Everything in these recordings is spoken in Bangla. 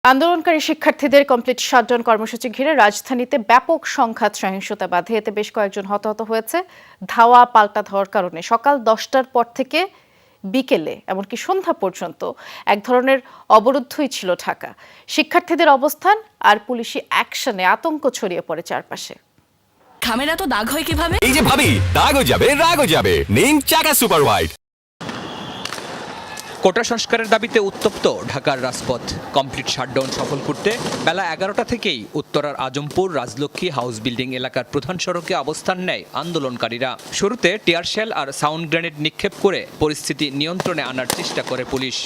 আন্দোলনকারী শিক্ষার্থীদের কমপ্লিট শাটডাউন কর্মসূচি ঘিরে রাজধানীতে ব্যাপক সংঘাত সহিংসতা বাধে এতে বেশ কয়েকজন হতাহত হয়েছে ধাওয়া পাল্টা ধাওয়ার কারণে। সকাল 10টার পর থেকে বিকেলে এমনকি সন্ধ্যা পর্যন্ত এক ধরনের অবরুদ্ধই ছিল ঢাকা। শিক্ষার্থীদের অবস্থান আর পুলিশি অ্যাকশনে আতঙ্ক ছড়িয়ে পড়ে চারপাশে। খামেরা তো দাগ হয় কিভাবে? এই যে ভাবি, দাগও যাবে রাগও যাবে। নিন চাকা সুপার হোয়াইট। কোটা সংস্কারের দাবিতে উত্তপ্ত ঢাকার রাজপথ। কমপ্লিট শাটডাউন সফল করতে বেলা 11টা থেকেই উত্তরার আজমপুর রাজলক্ষ্মী হাউস বিল্ডিং এলাকার প্রধান সড়কে অবস্থান নেয় আন্দোলনকারীরা। শুরুতে টিয়ার শেল আর সাউন্ড গ্রেনেড নিক্ষেপ করে পরিস্থিতি নিয়ন্ত্রণে আনার চেষ্টা করে পুলিশ।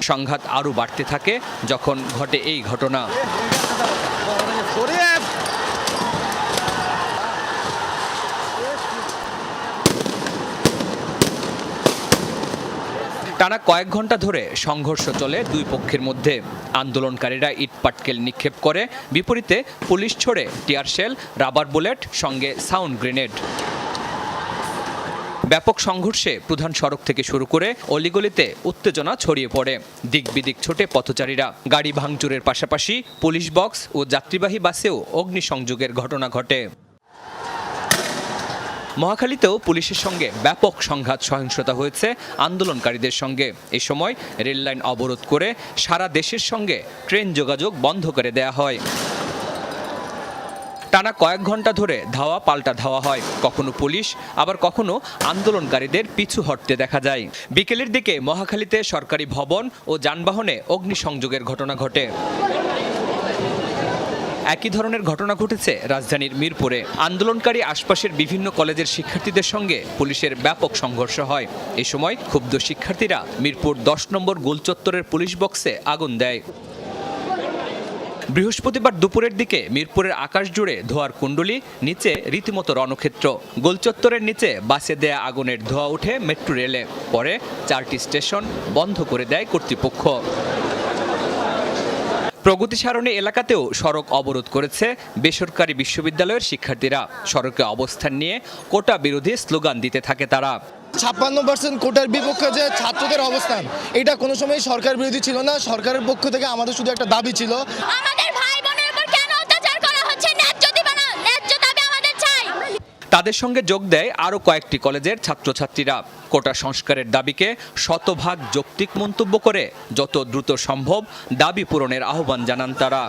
সংঘাত আরও বাড়তে থাকে যখন ঘটে এই ঘটনা। টানা কয়েক ঘন্টা ধরে সংঘর্ষ চলে দুই পক্ষের মধ্যে। আন্দোলনকারীরা ইট পাটকেল নিক্ষেপ করে, বিপরীতে পুলিশ ছোড়ে টিয়ার শেল, রাবার বুলেট সঙ্গে সাউন্ড গ্রেনেড। ব্যাপক সংঘর্ষে প্রধান সড়ক থেকে শুরু করে অলিগলিতে উত্তেজনা ছড়িয়ে পড়ে। দিক বিদিক ছোটে পথচারীরা। গাড়ি ভাঙচুরের পাশাপাশি পুলিশ বক্স ও যাত্রীবাহী বাসেও অগ্নিসংযোগের ঘটনা ঘটে। মহাখালীতেও পুলিশের সঙ্গে ব্যাপক সংঘাত সহিংসতা হয়েছে আন্দোলনকারীদের সঙ্গে। এ সময় রেললাইন অবরোধ করে সারা দেশের সঙ্গে ট্রেন যোগাযোগ বন্ধ করে দেয়া হয়। টানা কয়েক ঘন্টা ধরে ধাওয়া পাল্টা ধাওয়া হয়, কখনো পুলিশ আবার কখনো আন্দোলনকারীদের পিছু হটতে দেখা যায়। বিকেলের দিকে মহাখালীতে সরকারি ভবন ও যানবাহনে অগ্নিসংযোগের ঘটনা ঘটে। একই ধরনের ঘটনা ঘটেছে রাজধানীর মিরপুরে। আন্দোলনকারী আশপাশের বিভিন্ন কলেজের শিক্ষার্থীদের সঙ্গে পুলিশের ব্যাপক সংঘর্ষ হয়। এ সময় ক্ষুব্ধ শিক্ষার্থীরা মিরপুর 10 নম্বর গোলচত্বরের পুলিশ বক্সে আগুন দেয়। বৃহস্পতিবার দুপুরের দিকে মিরপুরের আকাশ জুড়ে ধোঁয়ার কুণ্ডলী, নিচে রীতিমতো রণক্ষেত্র। গোলচত্বরের নিচে বাসে দেয়া আগুনের ধোঁয়া উঠে মেট্রো রেলে। পরে 4টি স্টেশন বন্ধ করে দেয় কর্তৃপক্ষ। প্রগতি সারণী এলাকাতেও সড়ক অবরোধ করেছে বেসরকারি বিশ্ববিদ্যালয়ের শিক্ষার্থীরা। সড়কে অবস্থান নিয়ে কোটা বিরোধী স্লোগান দিতে থাকে তারা। 56% কোটার বিপক্ষে যে ছাত্রদের অবস্থান, এটা কোনো সময় সরকার বিরোধী ছিল না। সরকারের পক্ষ থেকে আমাদের শুধু একটা দাবি ছিল, আমাদের ভাই বোনের উপর কেন অত্যাচার করা হচ্ছে? ন্যায্য দাবি আমাদের চাই। তাদের সঙ্গে যোগ দেয় আরও কয়েকটি কলেজের ছাত্রছাত্রীরা। কোটা সংস্কারের দাবিকে শতভাগ যৌক্তিক মন্তব্য করে যত দ্রুত সম্ভব দাবি পূরণের আহ্বান জানান তারা।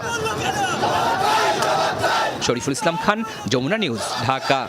শরীফুল ইসলাম খান, যমুনা নিউজ, ঢাকা।